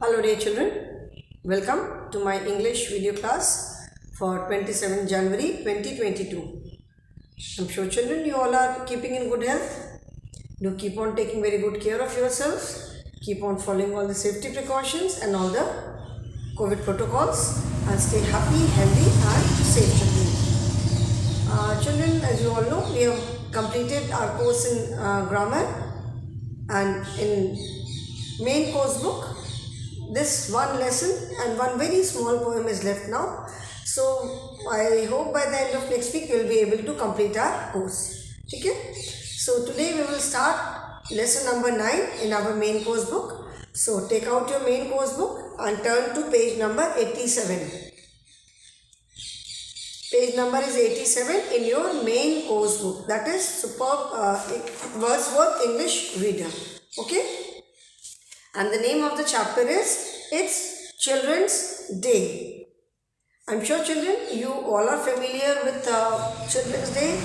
Hello dear children, welcome to my English video class for 27 January 2022. I'm sure children you all are keeping in good health. Do keep on taking very good care of yourselves. Keep on following all the safety precautions and all the COVID protocols and stay happy, healthy and safe children. Children, as you all know, we have completed our course in grammar and in main course book. This one lesson and one very small poem is left now. So I hope by the end of next week we will be able to complete our course. Okay? So today we will start lesson number 9 in our main course book. So take out your main course book and turn to page number 87. Page number is 87 in your main course book. That is Superb Wordsworth English Reader. Okay? And the name of the chapter is It's Children's Day. I'm sure children, you all are familiar with Children's Day.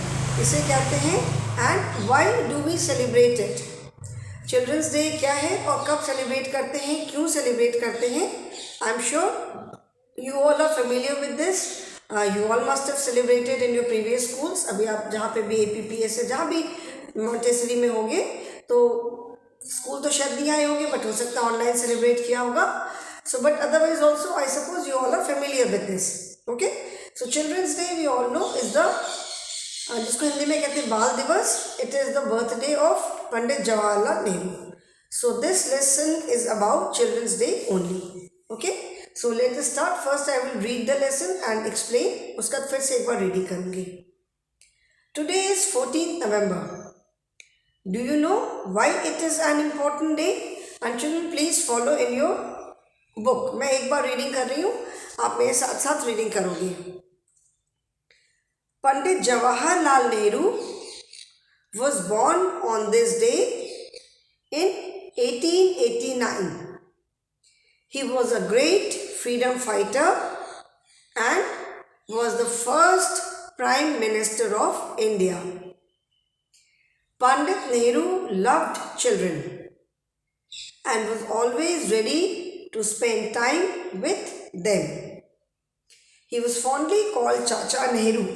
इसे कहते हैं and why do we celebrate it? Children's Day क्या है और कब celebrate करते हैं, क्यों celebrate करते हैं? I'm sure you all are familiar with this. You all must have celebrated in your previous schools. अभी आप जहाँ पे भी APPS है, जहाँ भी मॉन्टेसरी में होंगे तो स्कूल तो शायद नहीं आए होंगे बट हो सकता है ऑनलाइन सेलिब्रेट किया होगा. So but otherwise also I suppose you all are familiar with this. Okay, so children's day we all know is the जिसको हिंदी में कहते हैं बाल दिवस. It is the birthday of Pandit Jawaharlal Nehru. So this lesson is about children's day only. Okay, so let us start. First I will read the lesson and explain. उसका फिर से एक बार रीडिंग करूँगी. Today is 14th November. Do you know why it is an important day? And children, please follow in your book. मैं एक बार reading कर रही हूँ, आप मेरे साथ साथ रीडिंग करोगे. पंडित Jawaharlal Nehru was born on this day in 1889. He was a great freedom fighter and was the first Prime Minister of India. Pandit Nehru loved children and was always ready to spend time with them. He was fondly called Chacha Nehru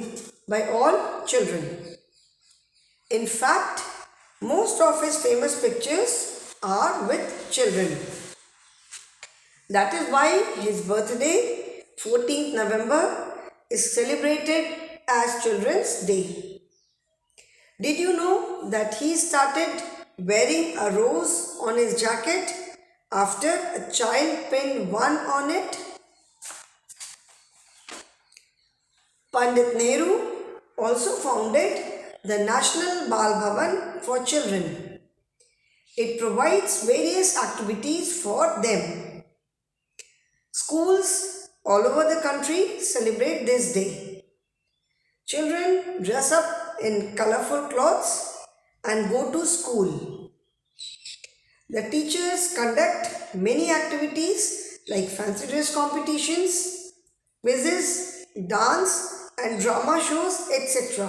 by all children. In fact, most of his famous pictures are with children. That is why his birthday, 14th November, is celebrated as Children's Day. Did you know that he started wearing a rose on his jacket after a child pinned one on it? Pandit Nehru also founded the National Bal Bhavan for children. It provides various activities for them. Schools all over the country celebrate this day. Children dress up in colorful clothes and go to school. The teachers conduct many activities like fancy dress competitions, quizzes, dance and drama shows, etc.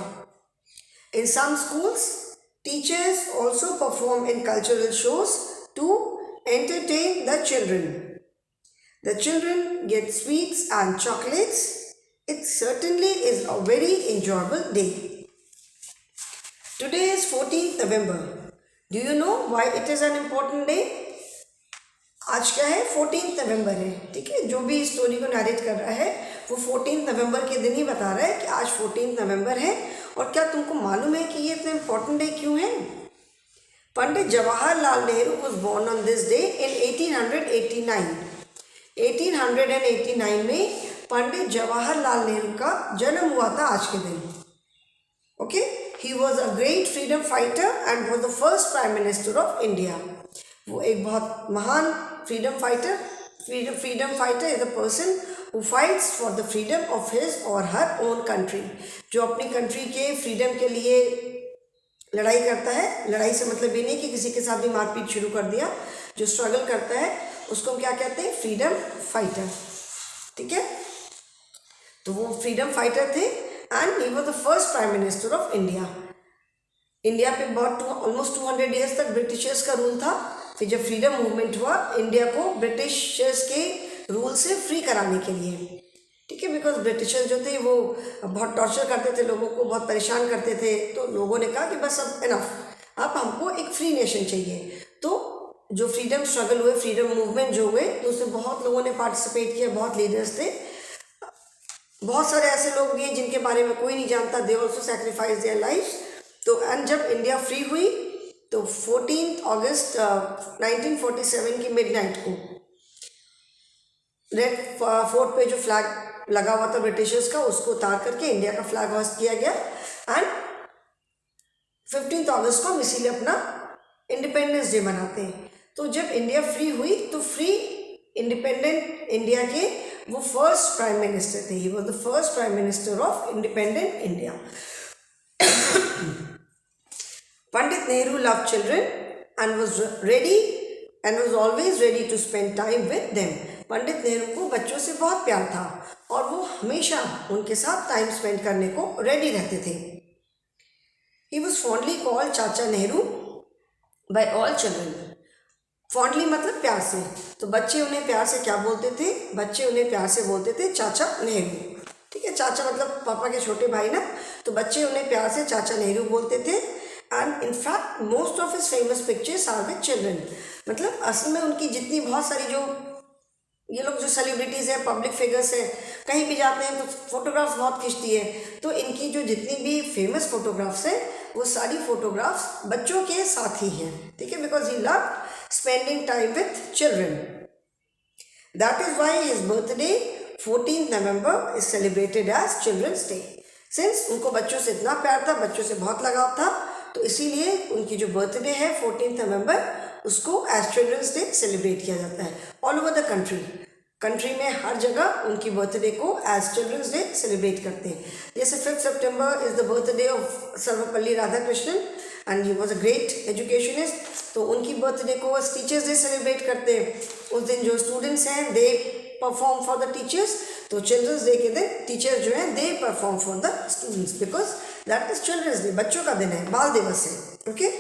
In some schools, teachers also perform in cultural shows to entertain the children. The children get sweets and chocolates. It certainly is a very enjoyable day. Today is 14th November. Do you know why it is an important day? आज क्या है? 14th November है. ठीक है, जो भी story को narrate कर रहा है वो 14th November के दिन ही बता रहा है कि आज 14th November है. और क्या तुमको मालूम है कि ये इतना इम्पोर्टेंट डे क्यों है? पंडित Jawaharlal Nehru was born on this day in 1889. 1889 में पंडित जवाहरलाल नेहरू का जन्म हुआ था आज के दिन. Okay, he was a great freedom fighter and was the first prime minister of India. वो एक बहुत महान freedom fighter. Freedom fighter is the person who fights for the freedom of his और हर ओन कंट्री. जो अपनी country के freedom के लिए लड़ाई करता है. लड़ाई से मतलब ये नहीं कि किसी के साथ भी मारपीट शुरू कर दिया. जो स्ट्रगल करता है उसको हम क्या कहते हैं? Freedom fighter. ठीक है, तो वो फ्रीडम फाइटर थे and he was the first prime minister of India. India पे बहुत ऑलमोस्ट 200 ईयर्स तक ब्रिटिशर्स का रूल था. फिर जब फ्रीडम मूवमेंट हुआ इंडिया को ब्रिटिशर्स के रूल से फ्री कराने के लिए, ठीक है, बिकॉज ब्रिटिशर्स जो थे वो बहुत टॉर्चर करते थे लोगों को, बहुत परेशान करते थे, तो लोगों ने कहा कि बस अब इनफ, अब हमको एक फ्री नेशन चाहिए। तो जो फ्रीडम स्ट्रगल हुए, फ्रीडम मूवमेंट जो हुए, तो उसमें बहुत लोगों ने पार्टिसिपेट किया, बहुत लीडर्स थे, बहुत सारे ऐसे लोग भी हैं जिनके बारे में कोई नहीं जानता, they also sacrifice their life. तो एंड जब इंडिया फ्री हुई तो 14 अगस्त 1947 की मिडनाइट को रेड फोर्ट पे जो फ्लैग लगा हुआ था ब्रिटिशर्स का, उसको उतार करके इंडिया का फ्लैग होस्ट किया गया। एंड 15 अगस्त को हम इसीलिए अपना इंडिपेंडेंस डे मनाते हैं। तो जब इंडिया फ्री हुई तो फ्री इंडिपेंडेंट इंडिया के वो फर्स्ट प्राइम मिनिस्टर थे, he was the first prime minister of independent India. Pandit Nehru love children and was always ready to spend time with them. Pandit Nehru को बच्चों से बहुत प्यार था और वो हमेशा उनके साथ टाइम स्पेंड करने को रेडी रहते थे। He was fondly called Chacha Nehru by all children. Fondly मतलब प्यार से, तो बच्चे उन्हें प्यार से क्या बोलते थे? बच्चे उन्हें प्यार से बोलते थे चाचा नेहरू, ठीक है, चाचा मतलब पापा के छोटे भाई ना, तो बच्चे उन्हें प्यार से चाचा नेहरू बोलते थे। And in fact most of his famous pictures are with children, मतलब असल में उनकी जितनी बहुत सारी जो ये लोग जो सेलिब्रिटीज़ हैं, पब्लिक फिगर्स हैं, कहीं भी जाते हैं तो फोटोग्राफ्स बहुत खींचती है, तो इनकी जो जितनी भी फेमस फोटोग्राफ्स हैं वो सारी फोटोग्राफ्स बच्चों के साथ ही हैं, ठीक है, because he love spending time with children. That is why his birthday 14 November is celebrated as children's day. Since उनको बच्चों से इतना प्यार था, बच्चों से बहुत लगाव था, तो इसीलिए उनकी जो बर्थडे है 14 नवंबर, उसको एज चिल्ड्रंस डे सेलिब्रेट किया जाता है ऑल ओवर द कंट्री में हर जगह उनकी बर्थडे को एज चिल्ड्रंस डे सेलिब्रेट करते हैं। जैसे 5 सितंबर is the birthday of Sarvepalli Radhakrishnan and he was a great educationist, तो उनकी बर्थडे को टीचर्स डे सेलिब्रेट करते हैं। उस दिन जो स्टूडेंट्स हैं they perform for the teachers, तो चिल्ड्रंस डे के दिन टीचर्स जो हैं they perform for the students, because that is children's day, बच्चों का दिन है, बाल दिवस है, okay.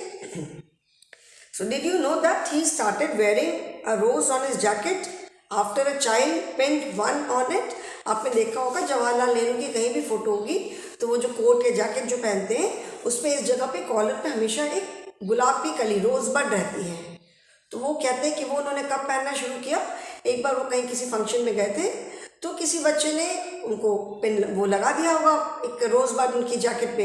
So did you know that he started wearing a rose on his jacket after a child pinned one on it? आपने देखा होगा जवाहरलाल नेहरू की कहीं भी फोटो होगी तो वो जो कोट या जैकेट जो पहनते हैं उसमें इस जगह पे कॉलर पे हमेशा एक गुलाब की कली रोज बड रहती है। तो वो कहते हैं कि वो उन्होंने कब पहनना शुरू किया, एक बार वो कहीं किसी फंक्शन में गए थे तो किसी बच्चे ने उनको पिन वो लगा दिया होगा एक रोज बड उनकी जैकेट पे,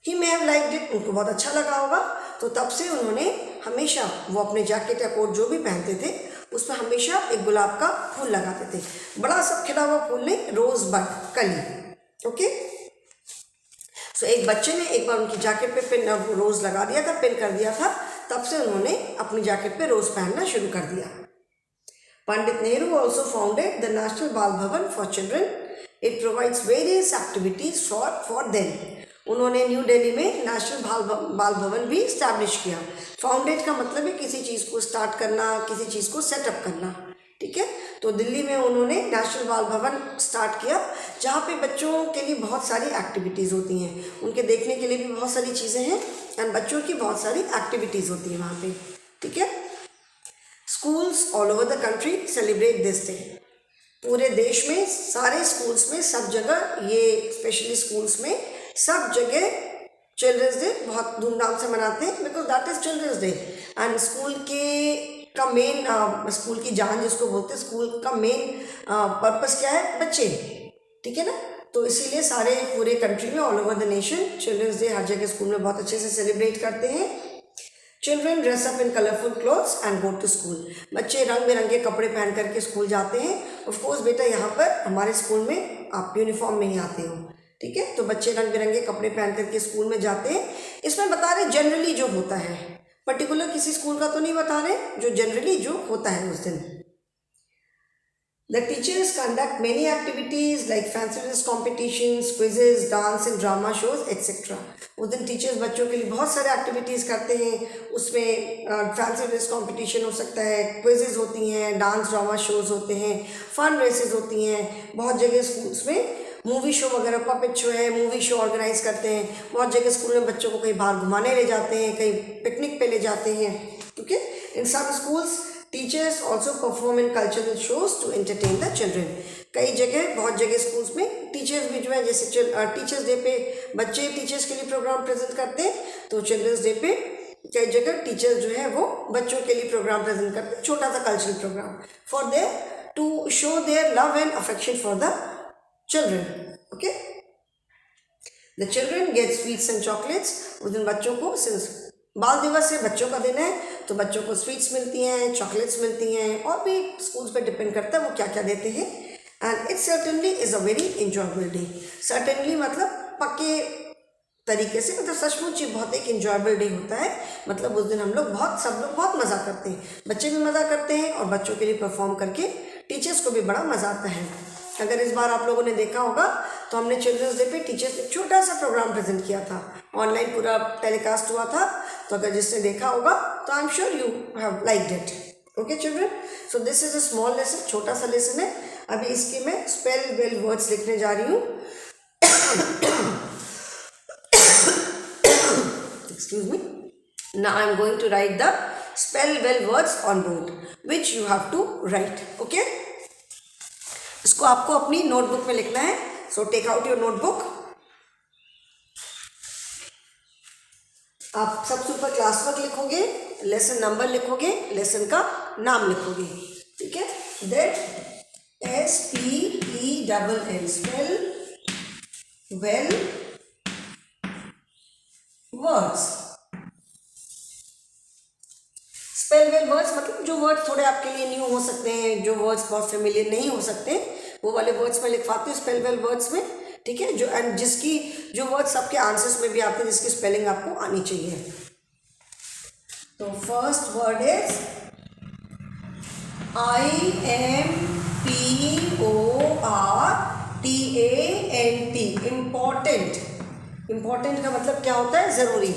ही मे हैव लाइक्ड इट, उनको बहुत अच्छा लगा होगा, तो तब से उन्होंने हमेशा वो अपने जैकेट या कोट जो भी पहनते थे उसमें हमेशा एक गुलाब का फूल लगाते थे, बड़ा सा खिला हुआ फूल नहीं, रोज बड कली, ओके। सो एक बच्चे ने एक बार उनकी जैकेट पे पिन रोज लगा दिया था, पिन कर दिया था, तब से उन्होंने अपनी जैकेट पे रोज पहनना शुरू कर दिया। Pandit Nehru also founded the national Bal Bhavan for children, it provides various activities for them. उन्होंने न्यू दिल्ली में नेशनल बाल भवन भी इस्टेब्लिश किया। फाउंडेड का मतलब है किसी चीज़ को स्टार्ट करना, किसी चीज़ को सेटअप करना, ठीक है। तो दिल्ली में उन्होंने नेशनल बाल भवन स्टार्ट किया जहाँ पे बच्चों के लिए बहुत सारी एक्टिविटीज़ होती हैं, उनके देखने के लिए भी बहुत सारी चीज़ें हैं एंड बच्चों की बहुत सारी एक्टिविटीज़ होती हैं वहाँ पे, ठीक है। Schools all over the country celebrate this day. पूरे देश में सारे स्कूल्स में सब जगह, ये स्पेशली स्कूल्स में सब जगह चिल्ड्रंस डे बहुत धूमधाम से मनाते हैं, because that is children's day. And school का मेन स्कूल की जान जिसको बोलते हैं, स्कूल का मेन पर्पस क्या है, बच्चे, ठीक है ना। तो इसीलिए सारे पूरे कंट्री में all over the nation children's day हर जगह स्कूल में बहुत अच्छे से सेलिब्रेट करते हैं। Children dress up in colourful clothes and go to school. बच्चे रंग बिरंगे कपड़े पहन करके स्कूल जाते हैं। ऑफ कोर्स बेटा यहाँ पर हमारे स्कूल में आप यूनिफॉर्म में ही आते हो, ठीक है। तो बच्चे रंग बिरंगे कपड़े पहन करके स्कूल में जाते हैं। इसमें बता रहे जनरली जो होता है, पर्टिकुलर किसी स्कूल का तो नहीं बता रहे, जो जनरली जो होता है उस दिन। The teachers conduct many activities like fancy dress competitions, quizzes, dance and drama shows, etc. उस दिन टीचर्स बच्चों के लिए बहुत सारे एक्टिविटीज़ करते हैं। उसमें फैंसी ड्रेस कंपटीशन हो सकता है, क्विजेज होती हैं, डांस ड्रामा शोज़ होते हैं, फन रेसेस होती हैं। बहुत जगह स्कूल्स में मूवी शो वगैरह, पपेट शो है, मूवी शो ऑर्गेनाइज करते हैं। बहुत जगह स्कूल में बच्चों को कहीं बाहर घुमाने ले जाते हैं, कहीं पिकनिक पे ले जाते हैं, ठीक है। In some schools, teachers also perform in cultural shows to entertain the children. कई जगह, बहुत जगह स्कूल्स में टीचर्स भी जो है, जैसे टीचर्स डे पे बच्चे टीचर्स के लिए प्रोग्राम प्रेजेंट करते हैं, तो चिल्ड्रंस डे पे कई जगह टीचर्स जो है वो बच्चों के लिए प्रोग्राम प्रेजेंट करते हैं, छोटा सा cultural programme, for their to show their love and affection for the children. Okay, the children get sweets and chocolates. उस दिन बच्चों को, सिंस बाल दिवस है, बच्चों का दिन है, तो बच्चों को स्वीट्स मिलती हैं, चॉकलेट्स मिलती हैं, और भी स्कूल्स पे डिपेंड करता है वो क्या क्या देते हैं. And it certainly is a very enjoyable day. Certainly मतलब पक्के तरीके से, मतलब सचमुच ही बहुत एक इंजॉयबल डे होता है. मतलब उस दिन हम लोग सब लोग बहुत मज़ा करते हैं, बच्चे भी मज़ा करते हैं, और बच्चों के लिए परफॉर्म करके टीचर्स को भी बड़ा मज़ा आता है. अगर इस बार आप लोगों ने देखा होगा तो हमने चिल्ड्रंस डे पे टीचर्स एक छोटा सा प्रोग्राम प्रेजेंट किया था, ऑनलाइन पूरा टेलीकास्ट हुआ था. तो अगर जिसने देखा होगा तो I am sure you have liked it. Okay children, so this is a small lesson, छोटा सा लेसन है. अभी इसके मैं स्पेल वेल वर्ड्स लिखने जा रही हूँ. Excuse me. Now I am going to write the spell well words on board, which you have to write. Okay? इसको आपको अपनी नोटबुक में लिखना है. So take out your notebook. आप सबसे ऊपर क्लास वर्क लिखोगे, लेसन नंबर लिखोगे, लेसन का नाम लिखोगे. ठीक है? Then SPELL spell well words. Spell well words मतलब जो वर्ड्स थोड़े आपके लिए न्यू हो सकते हैं, जो वर्ड्स बहुत फेमिलियर नहीं हो सकते, वो वाले वर्ड्स में लिखवाती हूँ स्पेल वेल वर्ड्स में. ठीक है, जो एंड जिसकी जो वर्ड्स आपके आंसर्स में भी आते हैं, जिसकी स्पेलिंग आपको आनी चाहिए. तो first word is IMPORTANT. Important. Important का मतलब क्या होता है? ज़रूरी.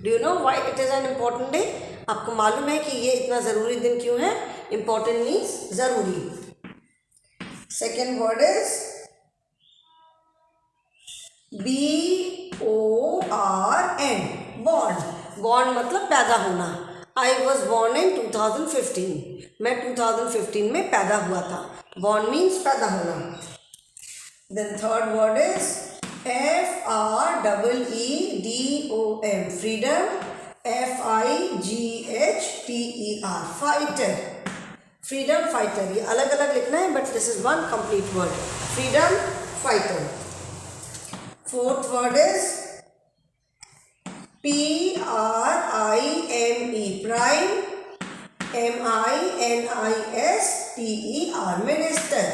Do you know why it is an important day? आपको मालूम है कि ये इतना ज़रूरी दिन क्यों है? इम्पॉर्टेंट मीन्स ज़रूरी. Second word is BORN. Born. Born मतलब पैदा होना. I was born in 2015. मैं 2015 में पैदा हुआ था. बॉर्न मीन्स पैदा होना. Then third word is FREEDOM. Freedom. FIGHTER. Fighter. Freedom fighter. ये अलग अलग लिखना है, but this is one complete word. Freedom fighter. Fourth word is PRIME. Prime. MINISTER. Minister.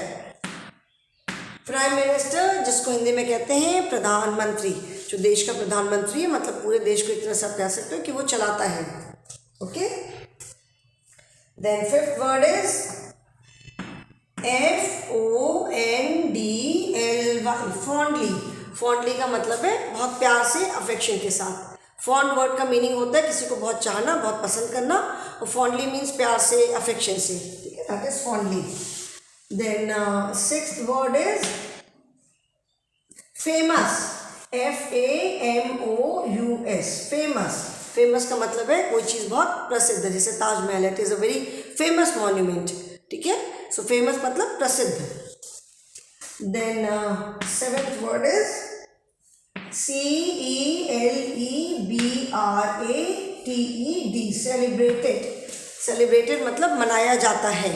Prime minister, जिसको हिंदी में कहते हैं प्रधानमंत्री. जो देश का प्रधानमंत्री है, मतलब पूरे देश को एक तरह से आप कह सकते हो कि वो चलाता है. Okay. Then fifth word is FONDLY. Fondly. Fondly का मतलब है बहुत प्यार से, अफेक्शन के साथ. फॉन्ड वर्ड का मीनिंग होता है किसी को बहुत चाहना, बहुत पसंद करना, और फॉन्डली मीन्स प्यार से, अफेक्शन से. ठीक है, that is fondly. Then sixth word is famous. FAMOUS. famous. famous का मतलब है कोई चीज़ बहुत प्रसिद्ध, जैसे Taj Mahal. It is a very famous monument. ठीक है, सो फेमस मतलब प्रसिद्ध. Then seventh word is CELEBRATED. Celebrated. Celebrated मतलब मनाया जाता है.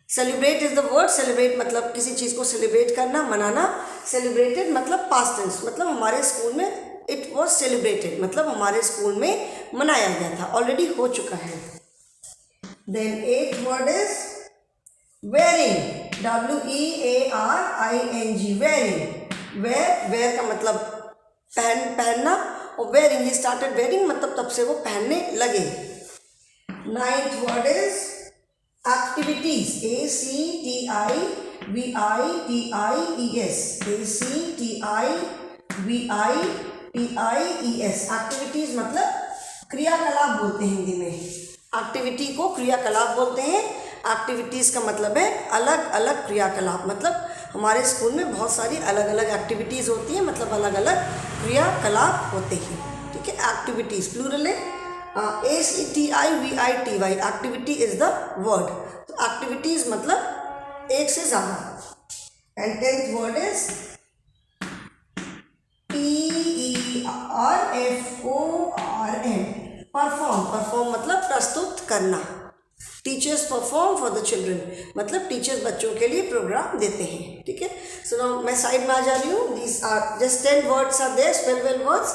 Celebrate is the word. Celebrate मतलब किसी चीज़ को सेलिब्रेट करना, मनाना. सेलिब्रेटेड मतलब पास्ट टेंस, मतलब हमारे स्कूल में इट वॉज सेलिब्रेटेड, मतलब हमारे स्कूल में मनाया गया था, ऑलरेडी हो चुका है. Then eighth word is wearing. WEARING. Wearing. Wear का मतलब पहनना, और वेयरिंग, ही स्टार्टेड वेयरिंग मतलब तब से वो पहनने लगे. Ninth word is activities. ACTIVITIES. ACTIVITIES. Activities मतलब क्रियाकलाप बोलते हैं हिंदी में. एक्टिविटी को क्रियाकलाप बोलते हैं. एक्टिविटीज़ का मतलब है अलग अलग क्रियाकलाप. मतलब हमारे स्कूल में बहुत सारी अलग अलग एक्टिविटीज़ होती हैं, मतलब अलग अलग क्रियाकलाप होते हैं. ठीक है, एक्टिविटीज़ प्लूरल है. ACTIVITY, activity is the word. तो एक्टिविटीज मतलब एक से ज़्यादा. And 10th word is PERFORM, perform. Perform मतलब प्रस्तुत करना. Teachers perform for the children मतलब टीचर्स बच्चों के लिए प्रोग्राम देते हैं. ठीक है. सो नाउ मैं साइड में आ जा रही हूँ. These are just 10 words are there, spell well words.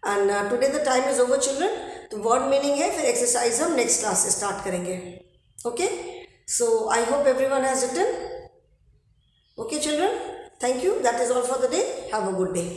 And today the time is over children. तो वर्ड मीनिंग है, फिर एक्सरसाइज हम नेक्स्ट क्लास से स्टार्ट करेंगे. Okay. So I hope everyone has written. Okay children, thank you. That is all for the day. Have a good day.